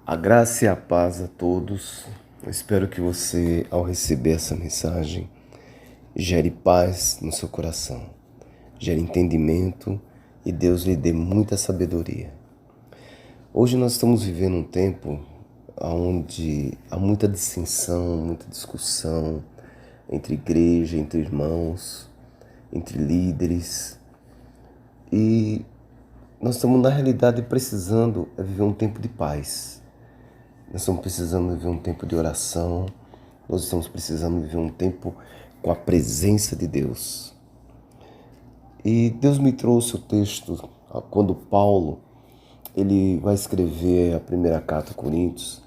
A graça e a paz a todos. Eu espero que você, ao receber essa mensagem, gere paz no seu coração, gere entendimento e Deus lhe dê muita sabedoria. Hoje nós estamos vivendo um tempo onde há muita dissensão, muita discussão entre igreja, entre irmãos, entre líderes. E nós estamos, na realidade, precisando viver um tempo de paz. Nós estamos precisando viver um tempo de oração. Nós estamos precisando viver um tempo com a presença de Deus. E Deus me trouxe o texto quando Paulo ele vai escrever a primeira carta a Coríntios,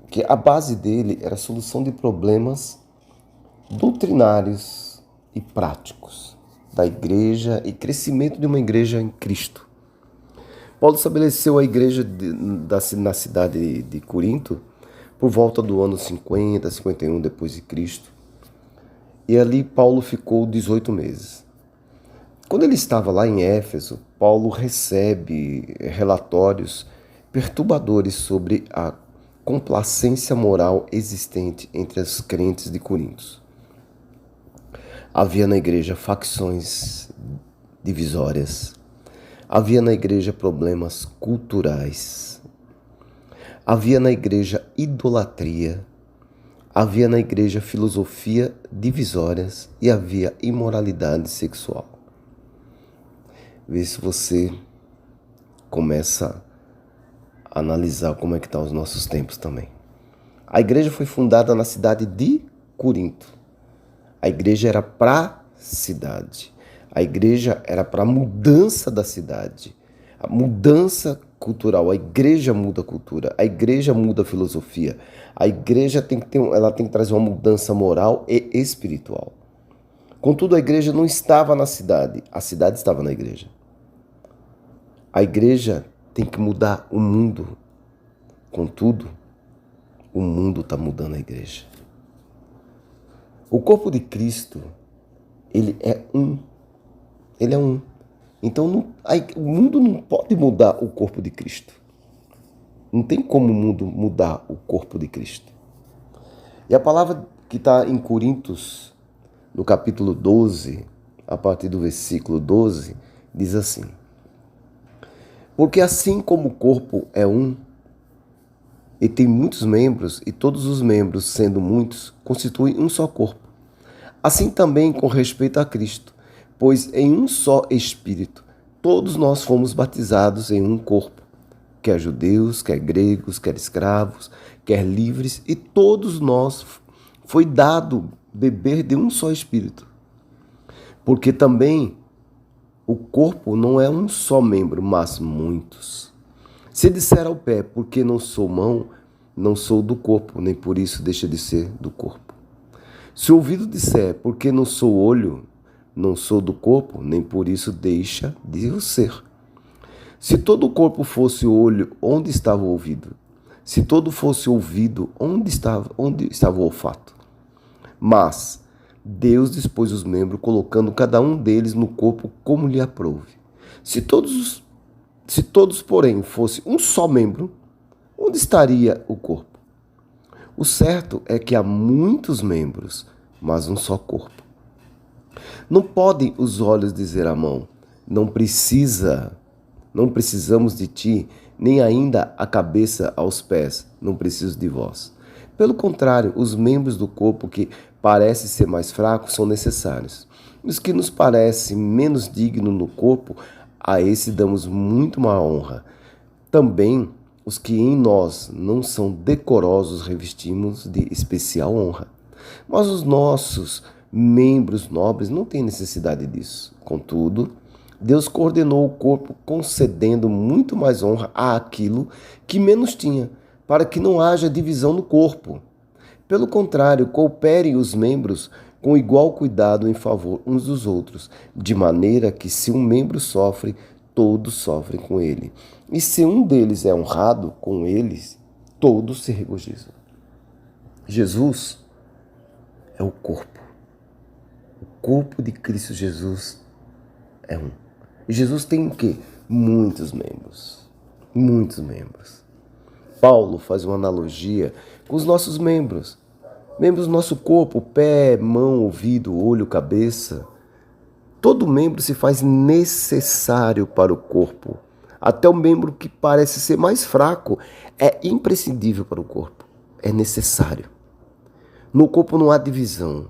que a base dele era a solução de problemas doutrinários e práticos da igreja e crescimento de uma igreja em Cristo. Paulo estabeleceu a igreja na cidade de Corinto por volta do ano 50, 51 depois de Cristo. E ali Paulo ficou 18 meses. Quando ele estava lá em Éfeso, Paulo recebe relatórios perturbadores sobre a complacência moral existente entre os crentes de Corinto. Havia na igreja facções divisórias. Havia na igreja problemas culturais. Havia na igreja idolatria. Havia na igreja filosofia divisórias e havia imoralidade sexual. Vê se você começa a analisar como é que estão os nossos tempos também. A igreja foi fundada na cidade de Corinto. A igreja era para a cidade. A igreja era para a mudança da cidade, a mudança cultural. A igreja muda a cultura, a igreja muda a filosofia. A igreja tem que trazer uma mudança moral e espiritual. Contudo, a igreja não estava na cidade, a cidade estava na igreja. A igreja tem que mudar o mundo. Contudo, o mundo está mudando a igreja. O corpo de Cristo, ele é um. Ele é um. Então o mundo não pode mudar o corpo de Cristo. Não tem como o mundo mudar o corpo de Cristo. E a palavra que está em Coríntios, no capítulo 12, a partir do versículo 12, diz assim: porque assim como o corpo é um, e tem muitos membros, e todos os membros, sendo muitos, constituem um só corpo. Assim também com respeito a Cristo, pois em um só Espírito, todos nós fomos batizados em um corpo, quer judeus, quer gregos, quer escravos, quer livres, e todos nós foi dado beber de um só Espírito. Porque também o corpo não é um só membro, mas muitos. Se disser ao pé, porque não sou mão, não sou do corpo, nem por isso deixa de ser do corpo. Se o ouvido disser, porque não sou olho, não sou do corpo, nem por isso deixa de o ser. Se todo o corpo fosse olho, onde estava o ouvido? Se todo fosse ouvido, onde estava o olfato? Mas Deus dispôs os membros, colocando cada um deles no corpo como lhe aprouve. Se todos, porém, fosse um só membro, onde estaria o corpo? O certo é que há muitos membros, mas um só corpo. Não podem os olhos dizer à mão, não precisamos de ti, nem ainda a cabeça aos pés, não preciso de vós. Pelo contrário, os membros do corpo que parecem ser mais fracos são necessários. Os que nos parecem menos dignos no corpo, a esse damos muito maior honra. Também os que em nós não são decorosos revestimos de especial honra. Mas os nossos membros nobres não têm necessidade disso. Contudo, Deus coordenou o corpo concedendo muito mais honra àquilo que menos tinha, para que não haja divisão no corpo. Pelo contrário, cooperem os membros com igual cuidado em favor uns dos outros, de maneira que se um membro sofre, todos sofrem com ele. E se um deles é honrado com eles, todos se regozijam. Jesus é o corpo. O corpo de Cristo Jesus é um. E Jesus tem o quê? Muitos membros. Muitos membros. Paulo faz uma analogia com os nossos membros. Membros do nosso corpo, pé, mão, ouvido, olho, cabeça. Todo membro se faz necessário para o corpo. Até o membro que parece ser mais fraco é imprescindível para o corpo. É necessário. No corpo não há divisão.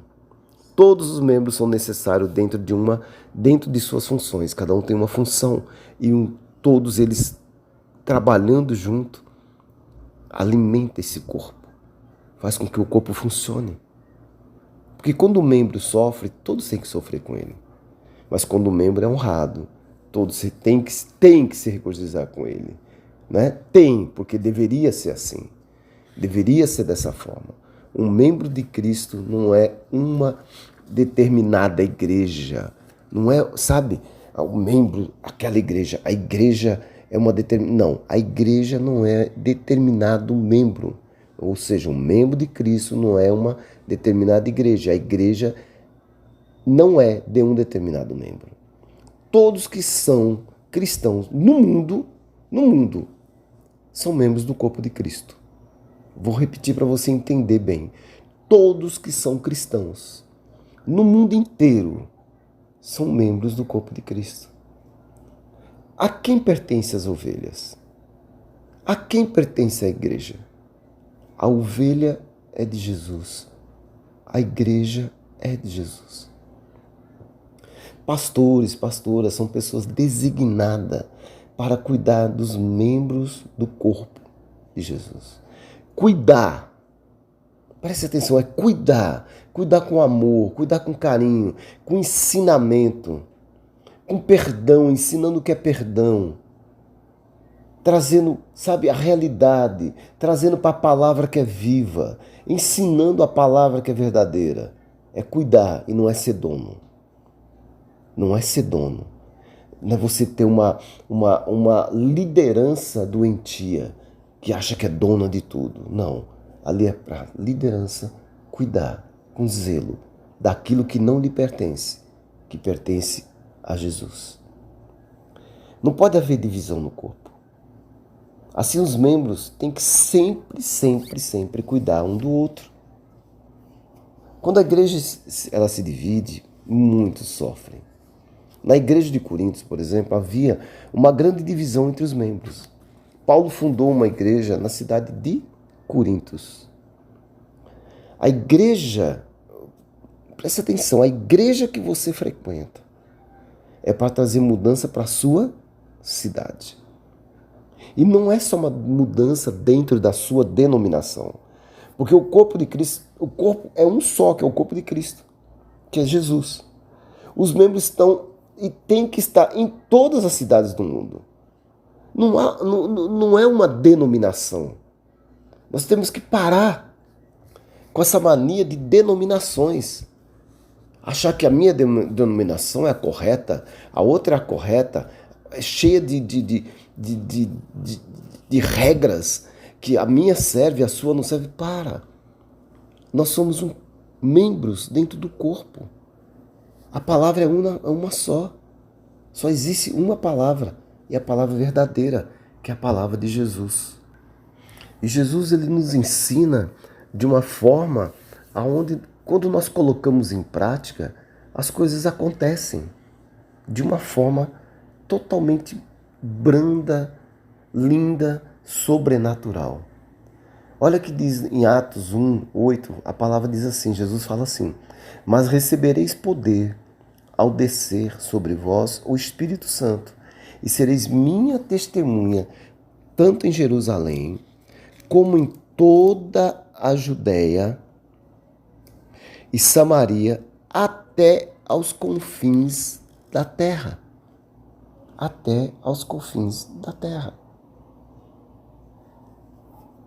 Todos os membros são necessários dentro de suas funções. Cada um tem uma função e todos eles trabalhando junto alimenta esse corpo. Faz com que o corpo funcione. Porque quando o membro sofre, todos têm que sofrer com ele. Mas quando o membro é honrado, todos têm que se regozijar com ele. Né? Tem, porque deveria ser assim. Deveria ser dessa forma. Um membro de Cristo não é uma determinada igreja. Não é, sabe, o membro, aquela igreja. A igreja é uma determinada... Não, a igreja não é determinado membro. Ou seja, um membro de Cristo não é uma determinada igreja. A igreja não é de um determinado membro. Todos que são cristãos no mundo, são membros do corpo de Cristo. Vou repetir para você entender bem. Todos que são cristãos no mundo inteiro são membros do corpo de Cristo. A quem pertencem as ovelhas? A quem pertence a igreja? A ovelha é de Jesus. A igreja é de Jesus. Pastores, pastoras são pessoas designadas para cuidar dos membros do corpo de Jesus. Cuidar, preste atenção, é cuidar. Cuidar com amor, cuidar com carinho, com ensinamento, com perdão, ensinando o que é perdão. Trazendo, sabe, a realidade, trazendo para a palavra que é viva, ensinando a palavra que é verdadeira. É cuidar e não é ser dono. Não é ser dono. Não é você ter uma liderança doentia que acha que é dona de tudo. Não. Ali é para liderança cuidar com zelo daquilo que não lhe pertence, que pertence a Jesus. Não pode haver divisão no corpo. Assim os membros têm que sempre cuidar um do outro. Quando a igreja ela se divide, muitos sofrem. Na igreja de Corinto, por exemplo, havia uma grande divisão entre os membros. Paulo fundou uma igreja na cidade de Corinto. A igreja, preste atenção, a igreja que você frequenta é para trazer mudança para a sua cidade. E não é só uma mudança dentro da sua denominação. Porque o corpo de Cristo, o corpo é um só, que é o corpo de Cristo, que é Jesus. Os membros estão e têm que estar em todas as cidades do mundo. Não é uma denominação. Nós temos que parar com essa mania de denominações. Achar que a minha denominação é a correta, a outra é a correta, é cheia de regras, que a minha serve, a sua não serve. Para. Nós somos membros dentro do corpo. A palavra é uma só. Só existe uma palavra, e a palavra verdadeira, que é a palavra de Jesus. E Jesus ele nos ensina de uma forma aonde, quando nós colocamos em prática, as coisas acontecem de uma forma totalmente branda, linda, sobrenatural. Olha que diz em Atos 1:8, a palavra diz assim, Jesus fala assim: mas recebereis poder ao descer sobre vós o Espírito Santo, e sereis minha testemunha, tanto em Jerusalém, como em toda a Judéia e Samaria, até aos confins da terra. Até aos confins da terra.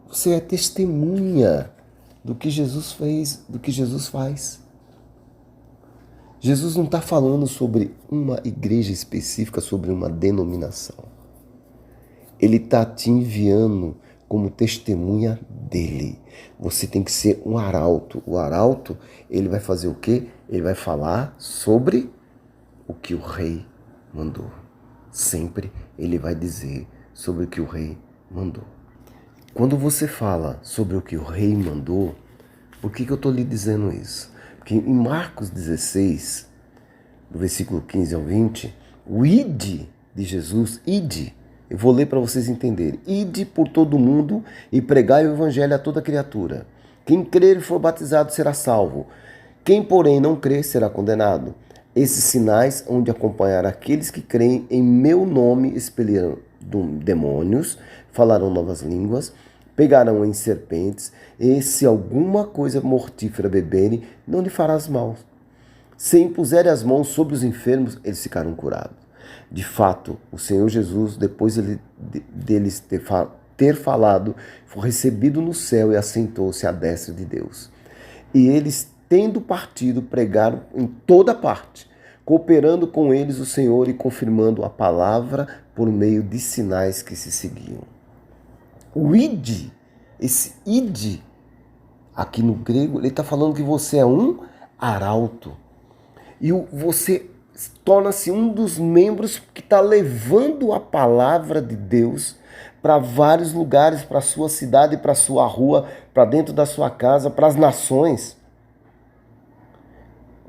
Você é testemunha do que Jesus fez, do que Jesus faz. Jesus não está falando sobre uma igreja específica, sobre uma denominação. Ele está te enviando como testemunha dele. Você tem que ser um arauto. O arauto, ele vai fazer o quê? Ele vai falar sobre o que o rei mandou. Sempre ele vai dizer sobre o que o rei mandou. quando você fala sobre o que o rei mandou, por que eu estou lhe dizendo isso? Porque em Marcos 16, do versículo 15 ao 20, o ide de Jesus, ide, eu vou ler para vocês entenderem. Ide por todo mundo e pregai o evangelho a toda criatura. Quem crer e for batizado será salvo. Quem, porém, não crer será condenado. Esses sinais hão de acompanhar aqueles que creem em meu nome, expelirão demônios, falarão novas línguas, pegarão em serpentes, e se alguma coisa mortífera beberem, não lhe farás mal. Se impuserem as mãos sobre os enfermos, eles ficarão curados. De fato, o Senhor Jesus, depois deles ter falado, foi recebido no céu e assentou-se à destra de Deus. E eles, tendo partido, pregaram em toda parte, cooperando com eles o Senhor e confirmando a palavra por meio de sinais que se seguiam. O ide, esse ide, aqui no grego, ele está falando que você é um arauto. E você torna-se um dos membros que está levando a palavra de Deus para vários lugares, para a sua cidade, para a sua rua, para dentro da sua casa, para as nações.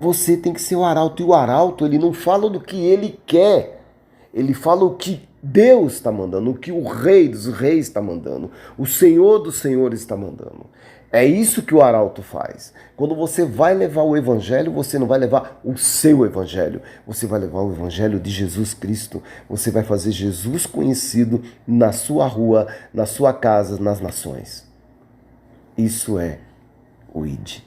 Você tem que ser o arauto. E o arauto, ele não fala do que ele quer. Ele fala o que Deus está mandando, o que o Rei dos Reis está mandando, o Senhor dos Senhores está mandando. É isso que o arauto faz. Quando você vai levar o evangelho, você não vai levar o seu evangelho. Você vai levar o evangelho de Jesus Cristo. Você vai fazer Jesus conhecido na sua rua, na sua casa, nas nações. Isso é o ID.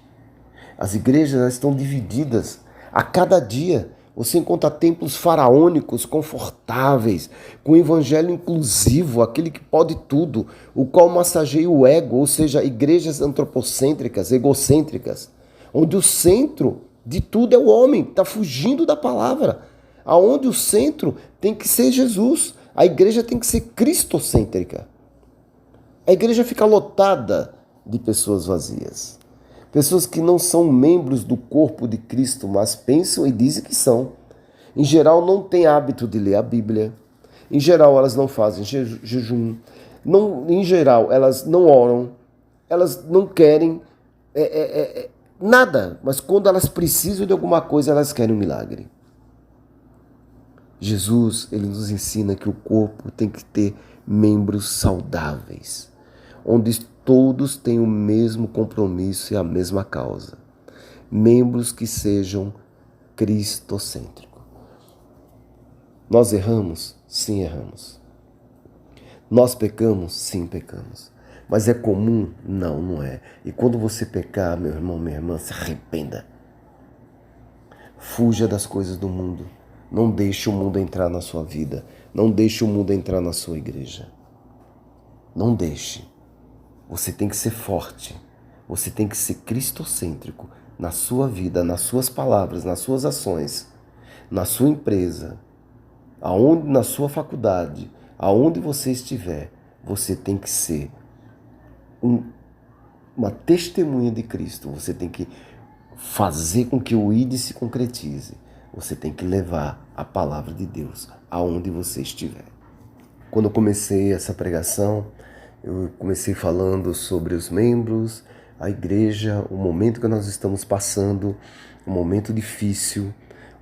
As igrejas estão divididas a cada dia. Você encontra templos faraônicos, confortáveis, com evangelho inclusivo, aquele que pode tudo, o qual massageia o ego, ou seja, igrejas antropocêntricas, egocêntricas, onde o centro de tudo é o homem, está fugindo da palavra, aonde o centro tem que ser Jesus, a igreja tem que ser cristocêntrica. A igreja fica lotada de pessoas vazias. Pessoas que não são membros do corpo de Cristo, mas pensam e dizem que são. Em geral, não têm hábito de ler a Bíblia. Em geral, elas não fazem jejum. Em geral, elas não oram. Elas não querem nada. Mas quando elas precisam de alguma coisa, elas querem um milagre. Jesus, ele nos ensina que o corpo tem que ter membros saudáveis, onde todos têm o mesmo compromisso e a mesma causa. Membros que sejam cristocêntricos. Nós erramos? Sim, erramos. Nós pecamos? Sim, pecamos. Mas é comum? Não, não é. E quando você pecar, meu irmão, minha irmã, se arrependa. Fuja das coisas do mundo. Não deixe o mundo entrar na sua vida. Não deixe o mundo entrar na sua igreja. Não deixe. Você tem que ser forte, você tem que ser cristocêntrico na sua vida, nas suas palavras, nas suas ações, na sua empresa, na sua faculdade, aonde você estiver, você tem que ser uma testemunha de Cristo, você tem que fazer com que o ID se concretize, você tem que levar a palavra de Deus aonde você estiver. Quando eu comecei essa pregação, eu comecei falando sobre os membros, a igreja, o momento que nós estamos passando, um momento difícil,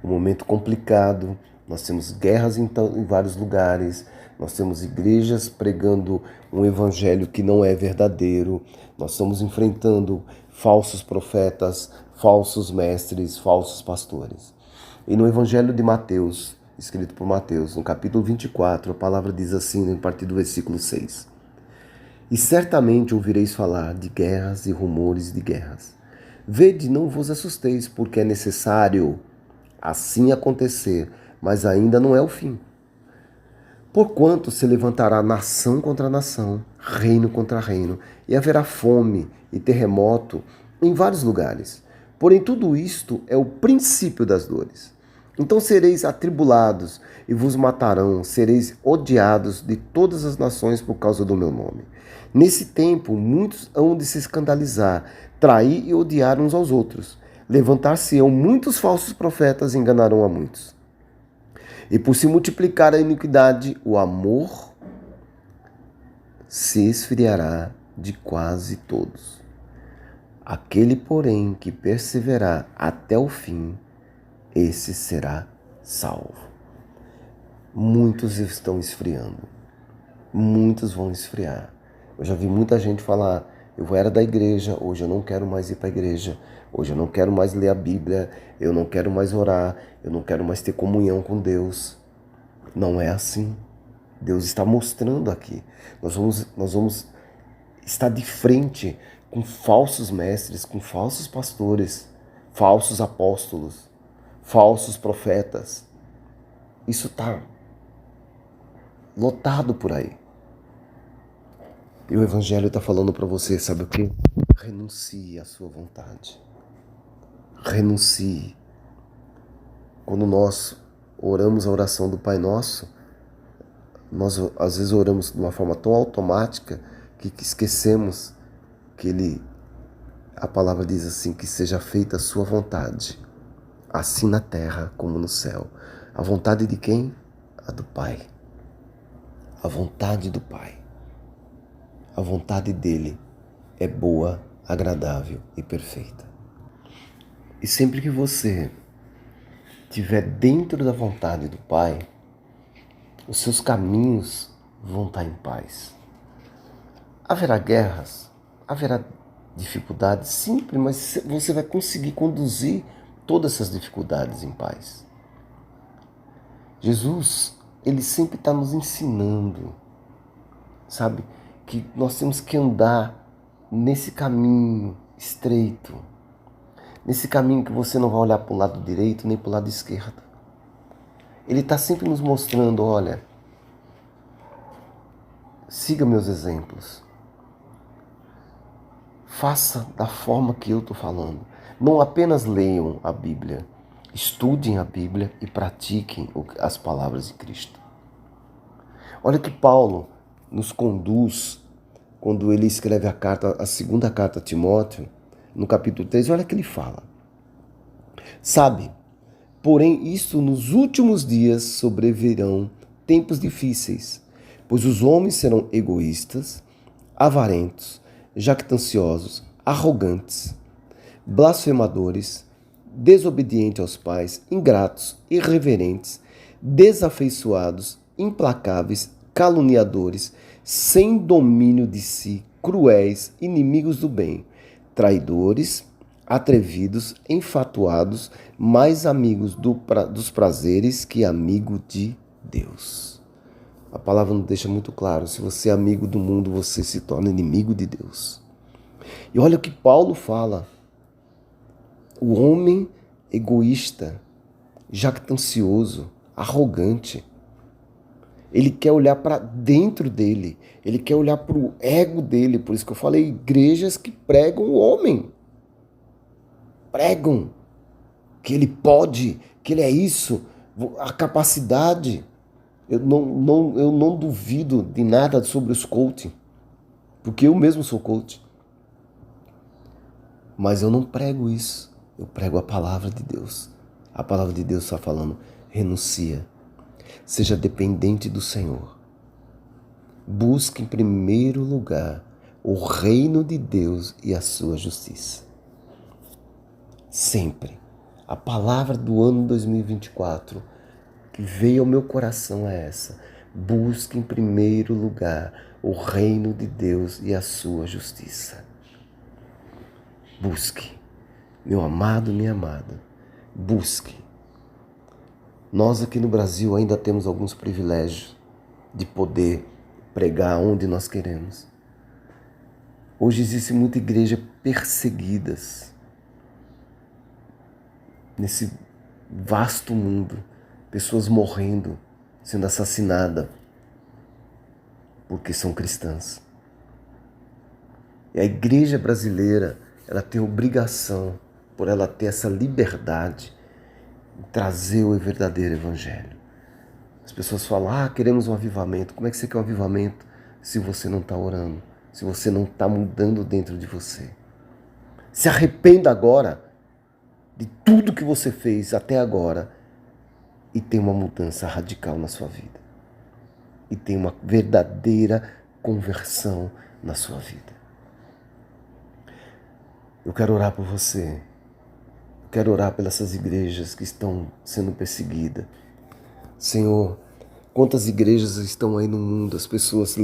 um momento complicado. Nós temos guerras em vários lugares, nós temos igrejas pregando um evangelho que não é verdadeiro, nós estamos enfrentando falsos profetas, falsos mestres, falsos pastores. E no evangelho de Mateus, escrito por Mateus, no capítulo 24, a palavra diz assim, a partir do versículo 6. E certamente ouvireis falar de guerras e rumores de guerras. Vede, não vos assusteis, porque é necessário assim acontecer, mas ainda não é o fim. Porquanto se levantará nação contra nação, reino contra reino, e haverá fome e terremoto em vários lugares. Porém, tudo isto é o princípio das dores. Então sereis atribulados e vos matarão, sereis odiados de todas as nações por causa do meu nome. Nesse tempo, muitos hão de se escandalizar, trair e odiar uns aos outros. Levantar-se-ão muitos falsos profetas e enganarão a muitos. E por se multiplicar a iniquidade, o amor se esfriará de quase todos. Aquele, porém, que perseverar até o fim, esse será salvo. Muitos estão esfriando. Muitos vão esfriar. Eu já vi muita gente falar, eu era da igreja, hoje eu não quero mais ir para a igreja, hoje eu não quero mais ler a Bíblia, eu não quero mais orar, eu não quero mais ter comunhão com Deus. Não é assim. Deus está mostrando aqui. Nós vamos estar de frente com falsos mestres, com falsos pastores, falsos apóstolos, falsos profetas. Isso está lotado por aí. E o Evangelho está falando para você, sabe o quê? Renuncie à sua vontade. Renuncie. Quando nós oramos a oração do Pai Nosso, nós às vezes oramos de uma forma tão automática que esquecemos que a palavra diz assim, que seja feita a sua vontade, assim na terra como no céu. A vontade de quem? A do Pai. A vontade do Pai. A vontade dele é boa, agradável e perfeita. E sempre que você estiver dentro da vontade do Pai, os seus caminhos vão estar em paz. Haverá guerras, haverá dificuldades, sempre, mas você vai conseguir conduzir todas essas dificuldades em paz. Jesus, ele sempre está nos ensinando, sabe, que nós temos que andar nesse caminho estreito, nesse caminho que você não vai olhar para o lado direito nem para o lado esquerdo. Ele está sempre nos mostrando, olha, siga meus exemplos. Faça da forma que eu estou falando. Não apenas leiam a Bíblia, estudem a Bíblia e pratiquem as palavras de Cristo. Olha que Paulo nos conduz quando ele escreve a segunda carta a Timóteo, no capítulo 3, olha que ele fala. Sabe, porém isto nos últimos dias sobrevirão tempos difíceis, pois os homens serão egoístas, avarentos, jactanciosos, arrogantes, blasfemadores, desobedientes aos pais, ingratos, irreverentes, desafeiçoados, implacáveis, caluniadores, sem domínio de si, cruéis, inimigos do bem, traidores, atrevidos, enfatuados, mais amigos dos prazeres que amigo de Deus. A palavra nos deixa muito claro, se você é amigo do mundo, você se torna inimigo de Deus. E olha o que Paulo fala, o homem egoísta, jactancioso, arrogante, ele quer olhar para dentro dele, ele quer olhar para o ego dele, por isso que eu falei, igrejas que pregam o homem, pregam que ele pode, que ele é isso, a capacidade. Eu não duvido de nada sobre os coaching, porque eu mesmo sou coach. Mas eu não prego isso, eu prego a palavra de Deus. A palavra de Deus está falando, renuncia, seja dependente do Senhor. Busque em primeiro lugar o reino de Deus e a sua justiça. Sempre. A palavra do ano 2024 que veio ao meu coração é essa. Busque em primeiro lugar o reino de Deus e a sua justiça. Busque. Meu amado, minha amada, busque. Nós aqui no Brasil ainda temos alguns privilégios de poder pregar onde nós queremos. Hoje existe muita igreja perseguidas nesse vasto mundo, pessoas morrendo, sendo assassinadas porque são cristãs. E a igreja brasileira, ela tem obrigação, por ela ter essa liberdade, de trazer o verdadeiro evangelho. As pessoas falam, queremos um avivamento. Como é que você quer um avivamento se você não está orando? Se você não está mudando dentro de você? Se arrependa agora de tudo que você fez até agora e tem uma mudança radical na sua vida. E tem uma verdadeira conversão na sua vida. Eu quero orar por você. Eu quero orar pelas essas igrejas que estão sendo perseguidas. Senhor, quantas igrejas estão aí no mundo, as pessoas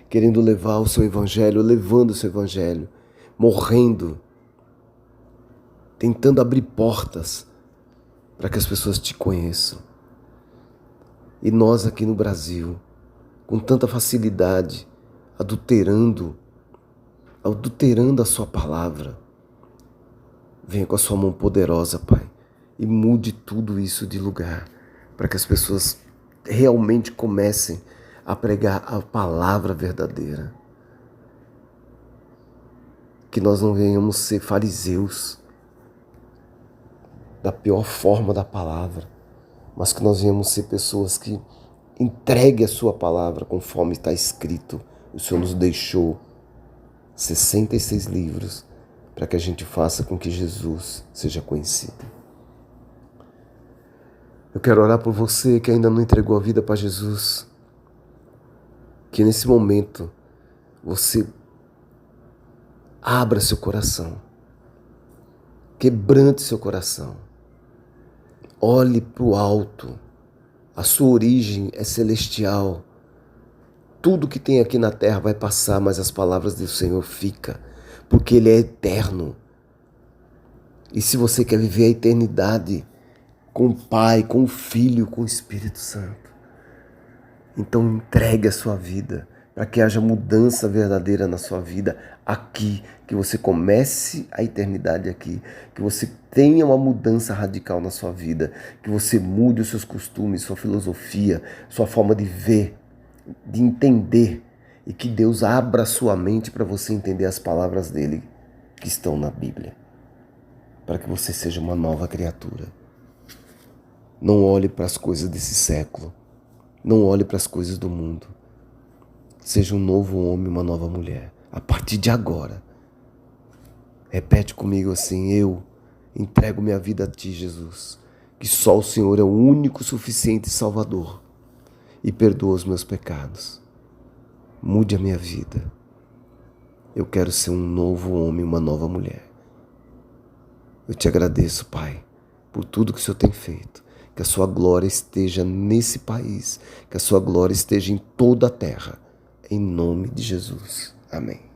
querendo levar o seu evangelho, levando o seu evangelho, morrendo, tentando abrir portas para que as pessoas te conheçam. E nós aqui no Brasil, com tanta facilidade, adulterando a sua palavra. Venha com a sua mão poderosa, Pai, e mude tudo isso de lugar, para que as pessoas realmente comecem a pregar a palavra verdadeira. Que nós não venhamos ser fariseus da pior forma da palavra, mas que nós venhamos ser pessoas que entreguem a sua palavra conforme está escrito. O Senhor nos deixou 66 livros para que a gente faça com que Jesus seja conhecido. Eu quero orar por você que ainda não entregou a vida para Jesus. Que nesse momento você abra seu coração. Quebrante seu coração. Olhe para o alto. A sua origem é celestial. Tudo que tem aqui na terra vai passar, mas as palavras do Senhor ficam, porque Ele é eterno. E se você quer viver a eternidade com o Pai, com o Filho, com o Espírito Santo, então entregue a sua vida para que haja mudança verdadeira na sua vida aqui, que você comece a eternidade aqui, que você tenha uma mudança radical na sua vida, que você mude os seus costumes, sua filosofia, sua forma de ver, de entender, e que Deus abra a sua mente para você entender as palavras dele que estão na Bíblia, para que você seja uma nova criatura. Não olhe para as coisas desse século, não olhe para as coisas do mundo. Seja um novo homem, uma nova mulher, a partir de agora. Repete comigo assim: eu entrego minha vida a Ti, Jesus, que só o Senhor é o único suficiente Salvador, e perdoa os meus pecados. Mude a minha vida. Eu quero ser um novo homem, uma nova mulher. Eu te agradeço, Pai, por tudo que o Senhor tem feito. Que a sua glória esteja nesse país, que a sua glória esteja em toda a terra. Em nome de Jesus. Amém.